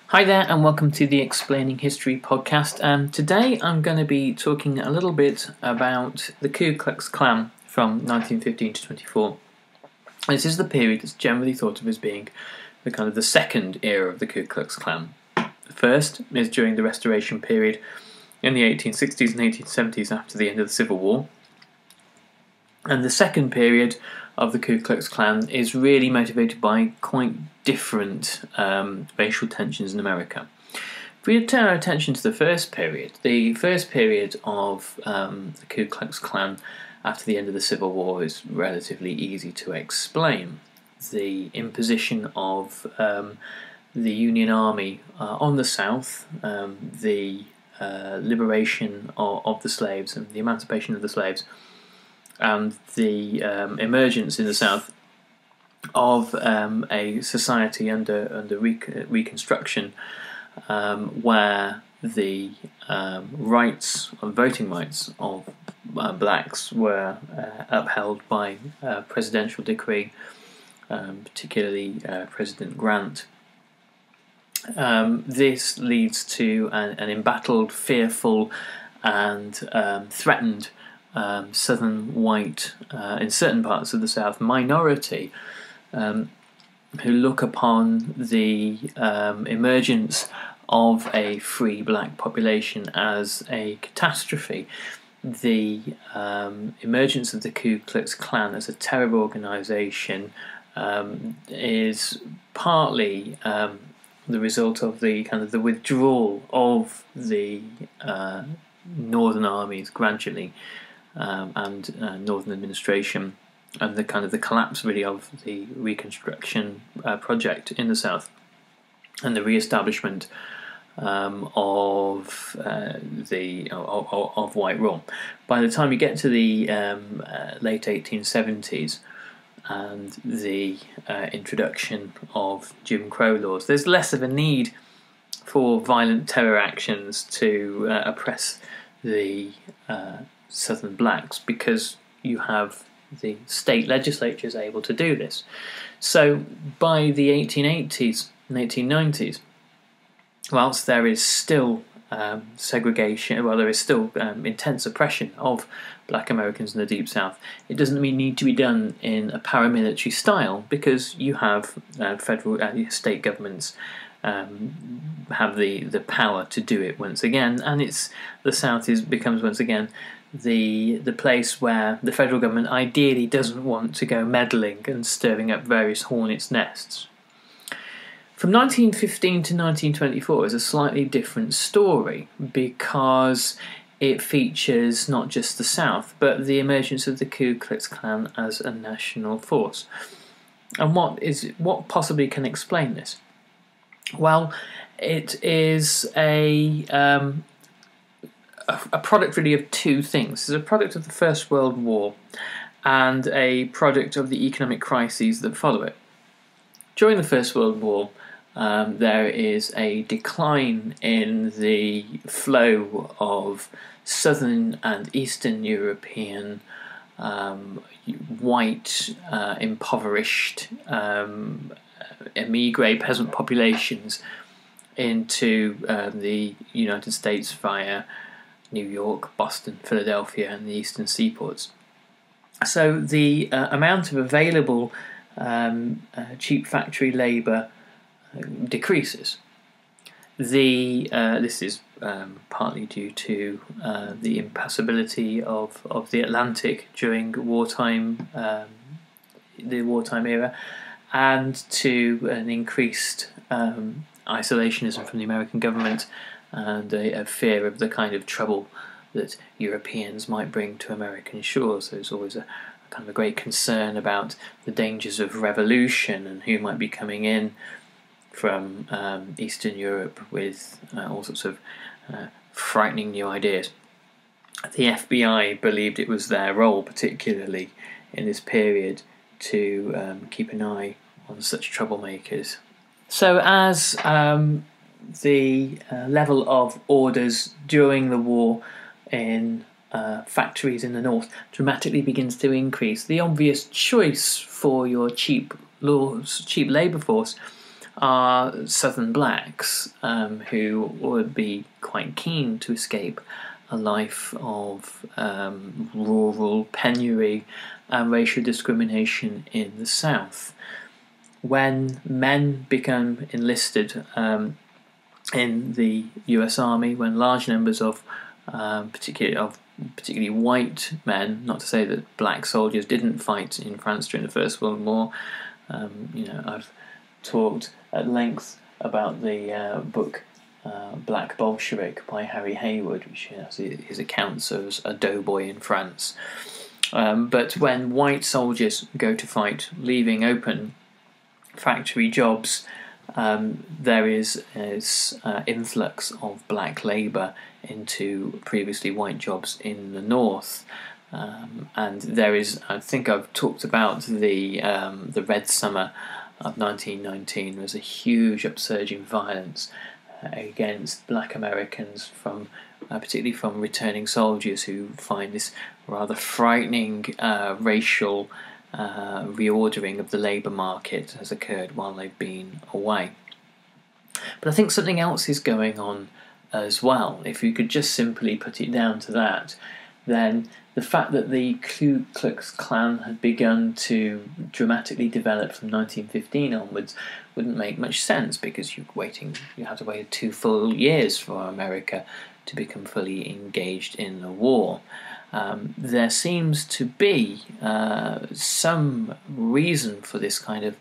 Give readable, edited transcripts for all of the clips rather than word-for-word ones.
Hi there and welcome to the Explaining History podcast. Today I'm going to be talking a little bit about the Ku Klux Klan from 1915 to 24. This is the period that's generally thought of as being the second era of the Ku Klux Klan. The first is during the Restoration period in the 1860s and 1870s after the end of the Civil War. And the second period of the Ku Klux Klan is really motivated by quite different racial tensions in America. If we turn our attention to the first period of the Ku Klux Klan after the end of the Civil War is relatively easy to explain. The imposition of the Union Army on the South, the liberation of the slaves and the emancipation of the slaves, and the emergence in the South of a society under Reconstruction, where the voting rights of blacks were upheld by presidential decree, particularly President Grant. This leads to an embattled, fearful, and threatened Southern white, in certain parts of the South, minority who look upon the emergence of a free black population as a catastrophe. The emergence of the Ku Klux Klan as a terror organisation is partly the result of the withdrawal of the Northern armies gradually, and Northern administration, and the collapse really of the Reconstruction project in the South, and the re-establishment of white rule. By the time you get to the late 1870s and the introduction of Jim Crow laws, there's less of a need for violent terror actions to oppress the Southern blacks, because you have the state legislatures able to do this. So by the 1880s and 1890s, whilst there is still segregation, there is still intense oppression of black Americans in the Deep South, it doesn't need to be done in a paramilitary style, because you have federal state governments have the power to do it once again, and the South becomes once again the place where the federal government ideally doesn't want to go meddling and stirring up various hornets' nests. From 1915 to 1924 is a slightly different story, because it features not just the South, but the emergence of the Ku Klux Klan as a national force. And what possibly can explain this? Well, it is a product really of two things. It's a product of the First World War and a product of the economic crises that follow it. During the First World War, there is a decline in the flow of Southern and Eastern European white, impoverished, emigre peasant populations into the United States via New York, Boston, Philadelphia, and the eastern seaports. So the amount of available cheap factory labour decreases. This is partly due to the impassability of the Atlantic during the wartime era, and to an increased isolationism from the American government, and a fear of the kind of trouble that Europeans might bring to American shores. There's always a great concern about the dangers of revolution and who might be coming in from Eastern Europe with all sorts of frightening new ideas. The FBI believed it was their role, particularly in this period, to keep an eye on such troublemakers. So as the level of orders during the war in factories in the north dramatically begins to increase, the obvious choice for your cheap labour force are Southern blacks who would be quite keen to escape a life of rural penury and racial discrimination in the South. When men become enlisted in the US Army, when large numbers of particularly white men, not to say that black soldiers didn't fight in France during the First World War. I've talked at length about the book Black Bolshevik by Harry Haywood, which has his accounts as a doughboy in France. But when white soldiers go to fight, leaving open factory jobs, there is influx of black labour into previously white jobs in the north, and there is. I think I've talked about the Red Summer of 1919. There was a huge upsurge in violence against black Americans particularly from returning soldiers who find this rather frightening racial reordering of the labour market has occurred while they've been away. But I think something else is going on as well. If you could just simply put it down to that, then the fact that the Ku Klux Klan had begun to dramatically develop from 1915 onwards wouldn't make much sense, because you had to wait 2 full years for America to become fully engaged in the war. There seems to be some reason for this kind of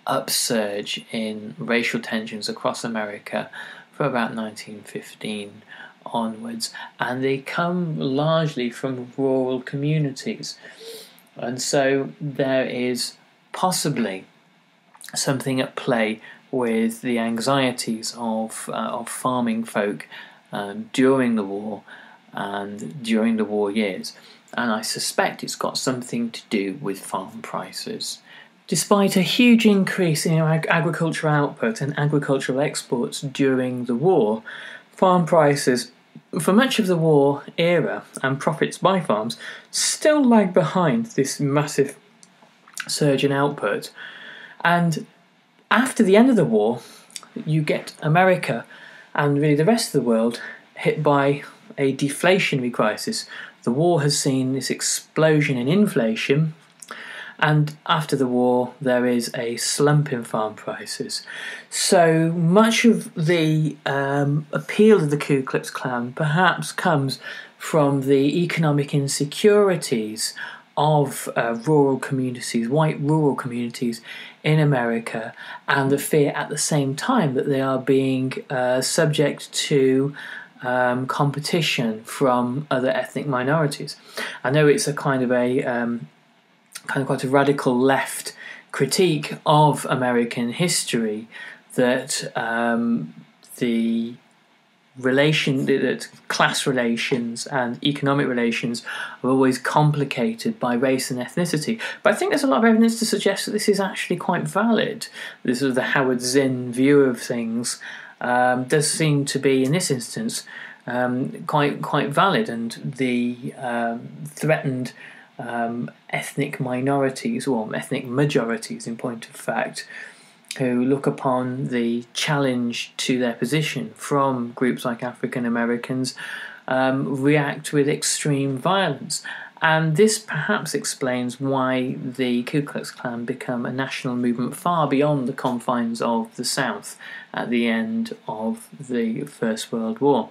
upsurge in racial tensions across America for about 1915 onwards, and they come largely from rural communities. And so there is possibly something at play with the anxieties of farming folk during the war and during the war years, and I suspect it's got something to do with farm prices. Despite a huge increase in agricultural output and agricultural exports during the war, farm prices for much of the war era and profits by farms still lag behind this massive surge in output. And after the end of the war, you get America and really the rest of the world hit by a deflationary crisis. The war has seen this explosion in inflation, and after the war there is a slump in farm prices. So much of the appeal of the Ku Klux Klan perhaps comes from the economic insecurities of rural communities, white rural communities in America, and the fear at the same time that they are being subject to competition from other ethnic minorities. I know it's a kind of quite a radical left critique of American history that that class relations and economic relations are always complicated by race and ethnicity. But I think there's a lot of evidence to suggest that this is actually quite valid. This is the Howard Zinn view of things does seem to be, in this instance, quite valid, and the threatened ethnic minorities, or ethnic majorities in point of fact, who look upon the challenge to their position from groups like African Americans react with extreme violence. And this perhaps explains why the Ku Klux Klan become a national movement far beyond the confines of the South at the end of the First World War.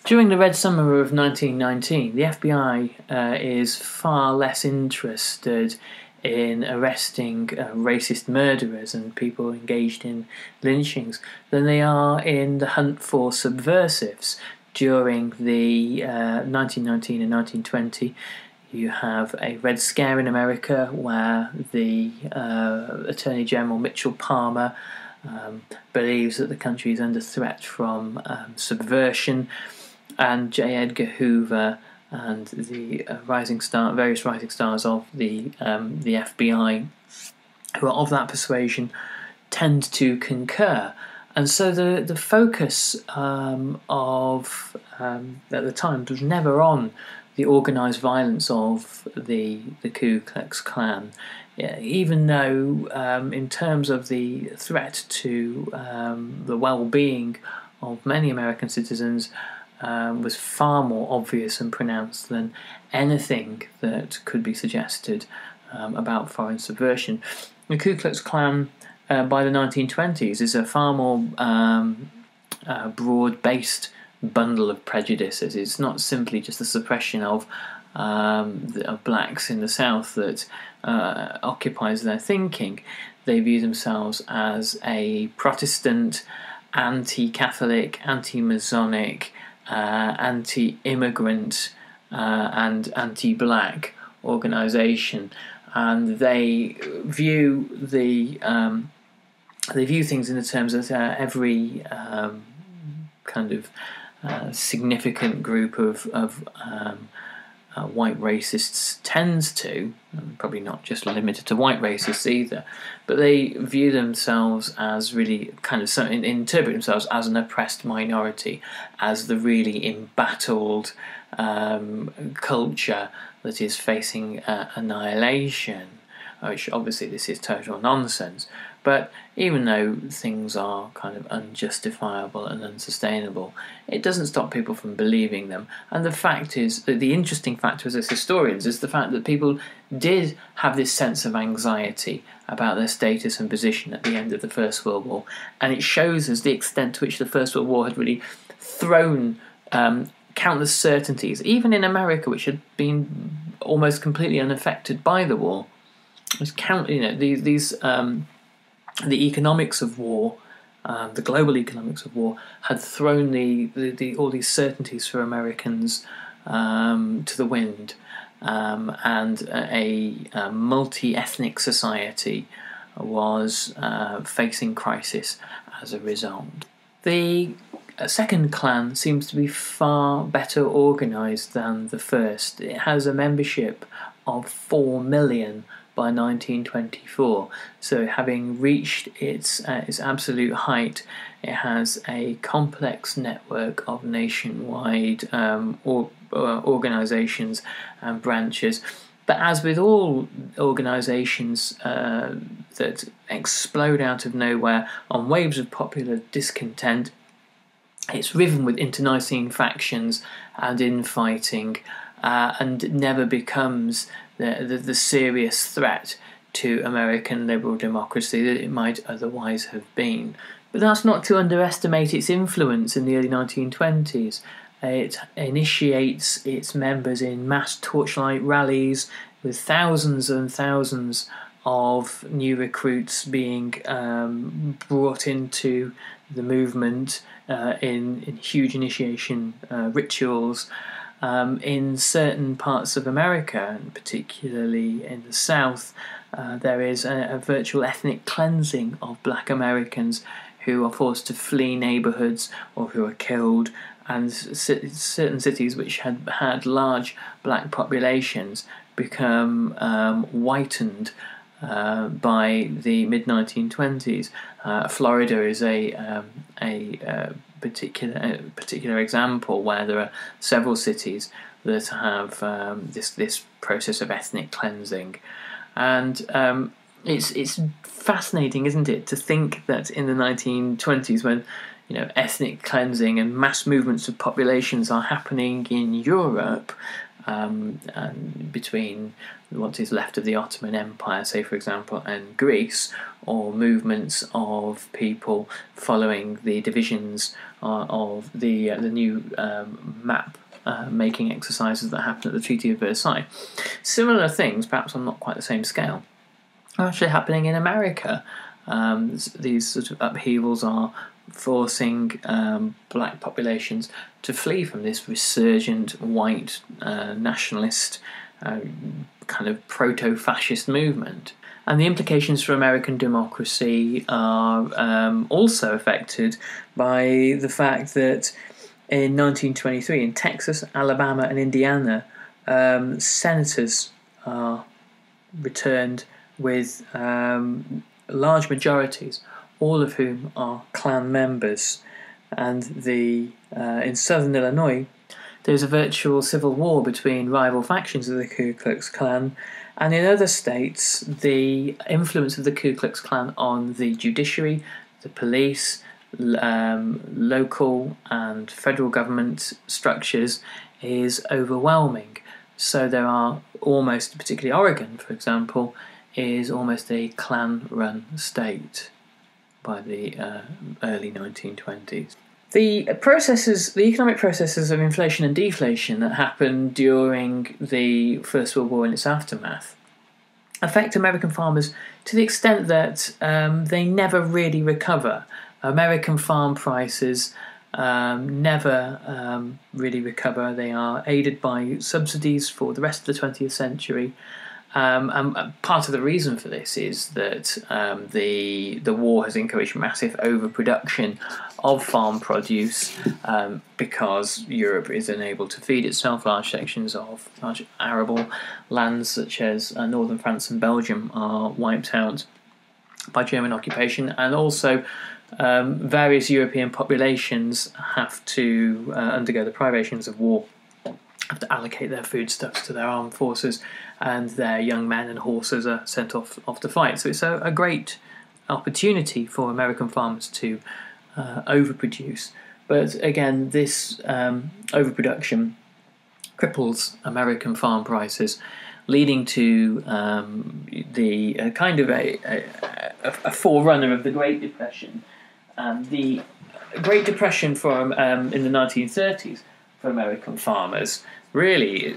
During the Red Summer of 1919, the FBI is far less interested in arresting racist murderers and people engaged in lynchings than they are in the hunt for subversives. During the 1919 and 1920, you have a Red Scare in America where the Attorney General Mitchell Palmer believes that the country is under threat from subversion, and J. Edgar Hoover and the various rising stars of the FBI who are of that persuasion tend to concur. And so the focus of at the time was never on the organised violence of the Ku Klux Klan. even though in terms of the threat to the well-being of many American citizens was far more obvious and pronounced than anything that could be suggested about foreign subversion. The Ku Klux Klan by the 1920s is a far more broad-based bundle of prejudices. It's not simply just the suppression of blacks in the South that occupies their thinking. They view themselves as a Protestant, anti-Catholic, anti-Masonic, anti-immigrant, and anti-black organisation, and they view things in the terms that every kind of significant group of white racists tends to, probably not just limited to white racists either, but they view themselves as really interpret themselves as an oppressed minority, as the really embattled culture that is facing annihilation, which obviously this is total nonsense. But even though things are kind of unjustifiable and unsustainable, it doesn't stop people from believing them. And the fact is, that the interesting factor as historians is the fact that people did have this sense of anxiety about their status and position at the end of the First World War. And it shows us the extent to which the First World War had really thrown countless certainties, even in America, which had been almost completely unaffected by the war. The economics of war, the global economics of war, had thrown all these certainties for Americans to the wind, and a multi-ethnic society was facing crisis as a result. The second Klan seems to be far better organised than the first. It has a membership of 4 million by 1924. So having reached its absolute height, it has a complex network of nationwide organisations and branches. But as with all organisations that explode out of nowhere on waves of popular discontent, it's riven with internecine factions and infighting, and never becomes the serious threat to American liberal democracy that it might otherwise have been. But that's not to underestimate its influence in the early 1920s. It initiates its members in mass torchlight rallies, with thousands and thousands of new recruits being brought into the movement in huge initiation rituals. In certain parts of America, and particularly in the South, there is a virtual ethnic cleansing of black Americans who are forced to flee neighbourhoods or who are killed, and certain cities which had large black populations become whitened by the mid-1920s. Florida is a particular example where there are several cities that have this process of ethnic cleansing, and it's fascinating, isn't it, to think that in the 1920s, when ethnic cleansing and mass movements of populations are happening in Europe, and between what is left of the Ottoman Empire, say for example, and Greece, or movements of people following the divisions of the new map making exercises that happened at the Treaty of Versailles. Similar things, perhaps on not quite the same scale, are actually happening in America. These sort of upheavals are forcing black populations to flee from this resurgent white nationalist kind of proto-fascist movement. And the implications for American democracy are also affected by the fact that in 1923 in Texas, Alabama and Indiana, senators are returned with large majorities, all of whom are Klan members. And in southern Illinois, there's a virtual civil war between rival factions of the Ku Klux Klan, And in other states, the influence of the Ku Klux Klan on the judiciary, the police, local and federal government structures is overwhelming. So there are almost, particularly Oregon, for example, is almost a Klan-run state by the early 1920s. The economic processes of inflation and deflation that happened during the First World War and its aftermath affect American farmers to the extent that they never really recover. American farm prices never really recover. They are aided by subsidies for the rest of the 20th century. And part of the reason for this is that the war has encouraged massive overproduction of farm produce because Europe is unable to feed itself. Large sections of large arable lands such as northern France and Belgium are wiped out by German occupation, and also various European populations have to undergo the privations of war, have to allocate their foodstuffs to their armed forces, and their young men and horses are sent off to fight. So it's a great opportunity for American farmers to overproduce. But again, this overproduction cripples American farm prices, leading to the kind of a forerunner of the Great Depression. The Great Depression in the 1930s for American farmers really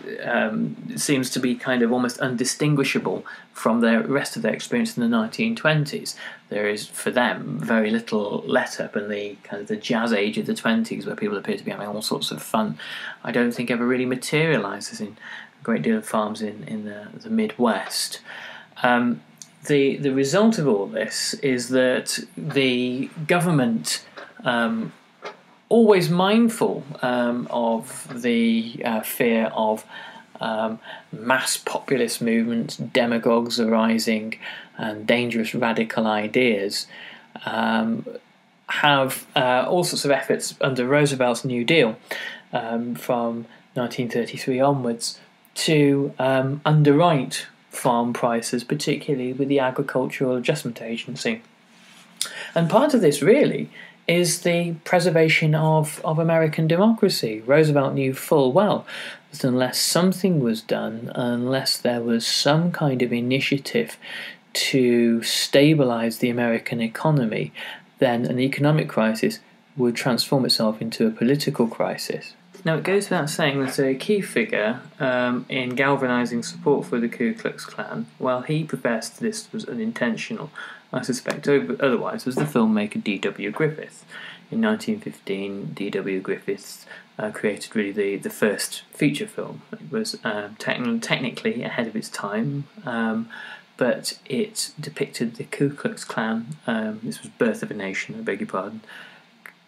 seems to be kind of almost undistinguishable from the rest of their experience in the 1920s. There is, for them, very little let up in the kind of the jazz age of the 20s, where people appear to be having all sorts of fun. I don't think ever really materialises in a great deal of farms in the Midwest. The result of all this is that the government, always mindful of the fear of mass populist movements, demagogues arising, and dangerous radical ideas, have all sorts of efforts under Roosevelt's New Deal from 1933 onwards to underwrite farm prices, particularly with the Agricultural Adjustment Agency. And part of this really is the preservation of American democracy. Roosevelt knew full well that unless something was done, unless there was some kind of initiative to stabilise the American economy, then an economic crisis would transform itself into a political crisis. Now, it goes without saying that a key figure in galvanising support for the Ku Klux Klan, while he professed this was unintentional, I suspect otherwise, was the filmmaker D.W. Griffith. In 1915, D.W. Griffith created really the first feature film. It was technically ahead of its time, but it depicted the Ku Klux Klan. This was Birth of a Nation, I beg your pardon.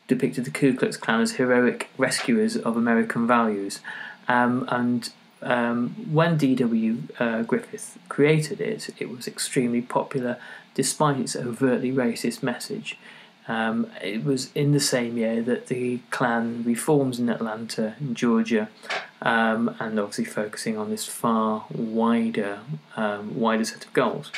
Depicted the Ku Klux Klan as heroic rescuers of American values. And when D.W. Griffith created it, it was extremely popular despite its overtly racist message. It was in the same year that the Klan reforms in Atlanta, in Georgia, and obviously focusing on this far wider set of goals.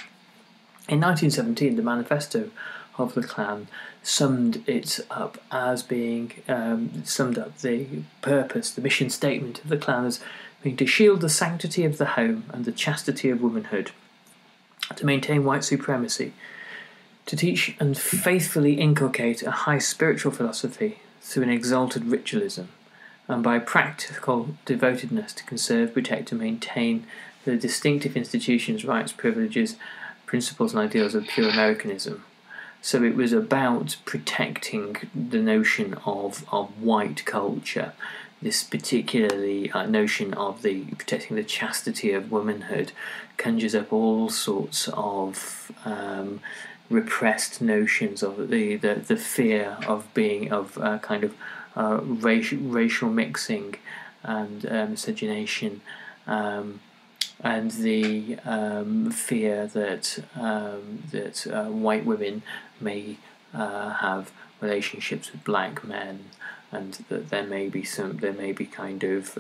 In 1917, the manifesto of the Klan summed it up as being summed up the purpose, the mission statement of the Klan as being to shield the sanctity of the home and the chastity of womanhood, to maintain white supremacy, to teach and faithfully inculcate a high spiritual philosophy through an exalted ritualism, and by practical devotedness to conserve, protect and maintain the distinctive institutions, rights, privileges, principles and ideals of pure Americanism. So it was about protecting the notion of white culture, this particularly notion of protecting the chastity of womanhood conjures up all sorts of repressed notions of the fear of being racial mixing and miscegenation, and the fear that white women may have relationships with black men, and that there may be kind of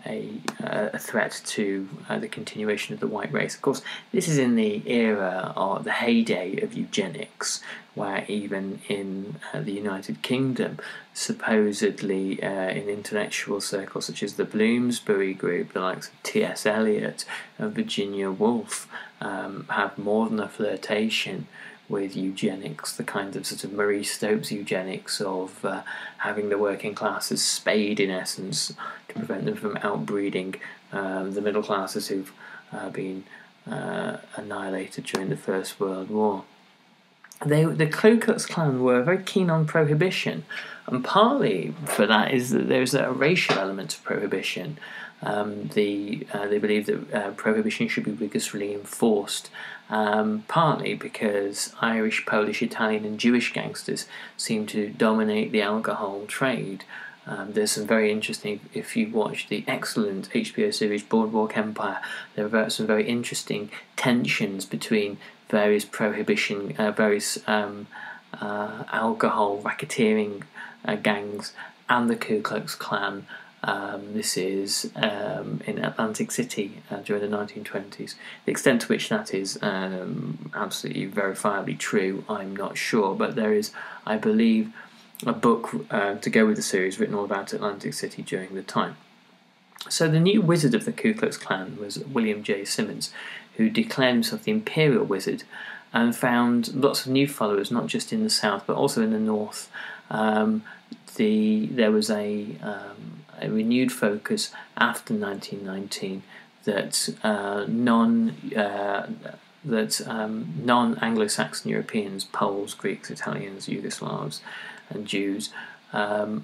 a threat to the continuation of the white race. Of course, this is in the era or the heyday of eugenics, where even in the United Kingdom, supposedly in intellectual circles such as the Bloomsbury Group, the likes of T.S. Eliot and Virginia Woolf have more than a flirtation with eugenics, the kind of sort of Marie Stopes eugenics of having the working classes spayed in essence to prevent them from outbreeding the middle classes who've been annihilated during the First World War. The Ku Klux Klan were very keen on prohibition, and partly for that is that there's a racial element to prohibition. They believe that prohibition should be rigorously enforced, partly because Irish, Polish, Italian and Jewish gangsters seem to dominate the alcohol trade. There's some very interesting, if you watch the excellent HBO series Boardwalk Empire, there are some very interesting tensions between various prohibition, various alcohol racketeering gangs and the Ku Klux Klan. This is in Atlantic City during the 1920s. The extent to which that is absolutely verifiably true, I'm not sure, but there is, I believe, a book to go with the series written all about Atlantic City during the time. So the new wizard of the Ku Klux Klan was William J. Simmons, who declared himself the Imperial Wizard and found lots of new followers, not just in the South but also in the North. There was a renewed focus after 1919 that non-Anglo-Saxon Europeans, Poles, Greeks, Italians, Yugoslavs and Jews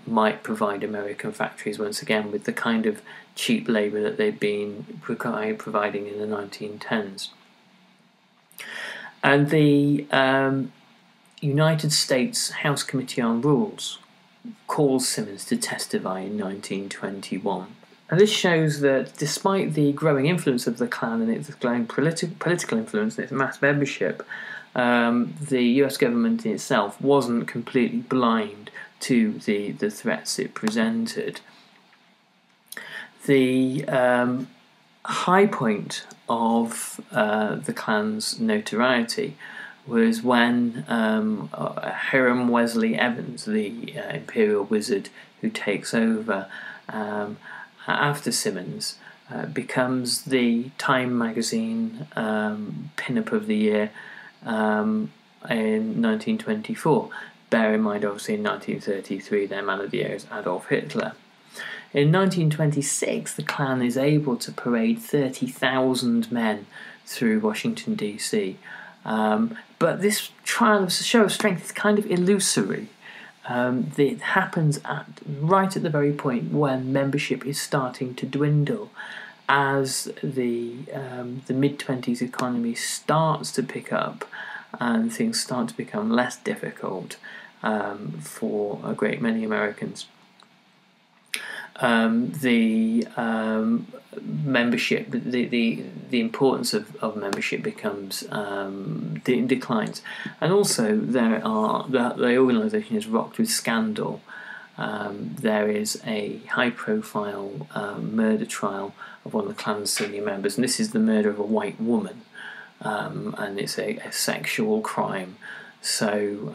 might provide American factories once again with the kind of cheap labour that they'd been providing in the 1910s. And the United States House Committee on Rules calls Simmons to testify in 1921. And this shows that despite the growing influence of the Klan and its growing political influence and its mass membership, the US government in itself wasn't completely blind to the threats it presented. The high point of the Klan's notoriety was when Hiram Wesley Evans, the Imperial Wizard who takes over after Simmons, becomes the Time magazine pin-up of the year in 1924. Bear in mind, obviously, in 1933, their man of the year is Adolf Hitler. In 1926, the Klan is able to parade 30,000 men through Washington, D.C. But this show of strength is kind of illusory. It happens right at the very point when membership is starting to dwindle, as the mid-20s economy starts to pick up and things start to become less difficult for a great many Americans. The membership, the importance of membership becomes declines, and also the organisation is rocked with scandal. There is a high-profile murder trial of one of the Klan's senior members, and this is the murder of a white woman, and it's a sexual crime. So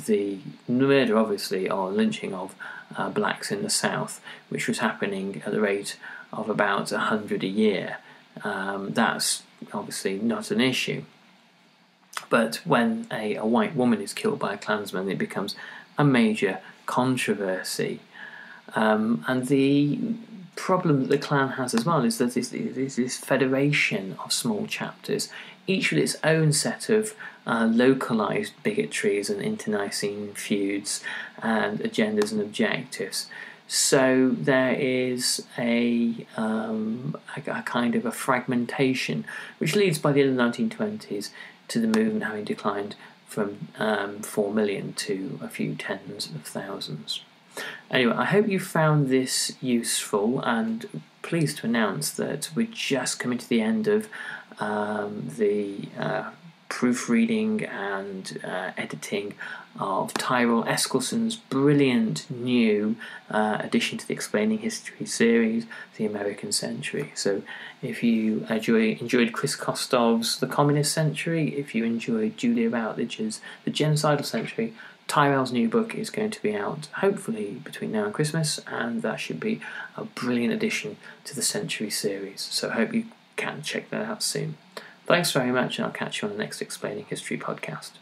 the murder, obviously, or lynching of blacks in the South, which was happening at the rate of about 100 a year, that's obviously not an issue. But when a white woman is killed by a Klansman, it becomes a major controversy. And the problem that the Klan has as well is that this federation of small chapters, each with its own set of localised bigotries and internecine feuds and agendas and objectives. So there is a kind of a fragmentation, which leads by the end of the 1920s to the movement having declined from 4 million to a few tens of thousands. Anyway, I hope you found this useful, and pleased to announce that we're just coming to the end of the proofreading and editing of Tyrell Eskilson's brilliant new addition to the Explaining History series, The American Century. So if you enjoyed Chris Kostov's The Communist Century, if you enjoyed Julia Routledge's The Genocidal Century, Tyrell's new book is going to be out hopefully between now and Christmas, and that should be a brilliant addition to the Century series. So I hope you can check that out soon. Thanks very much, and I'll catch you on the next Explaining History podcast.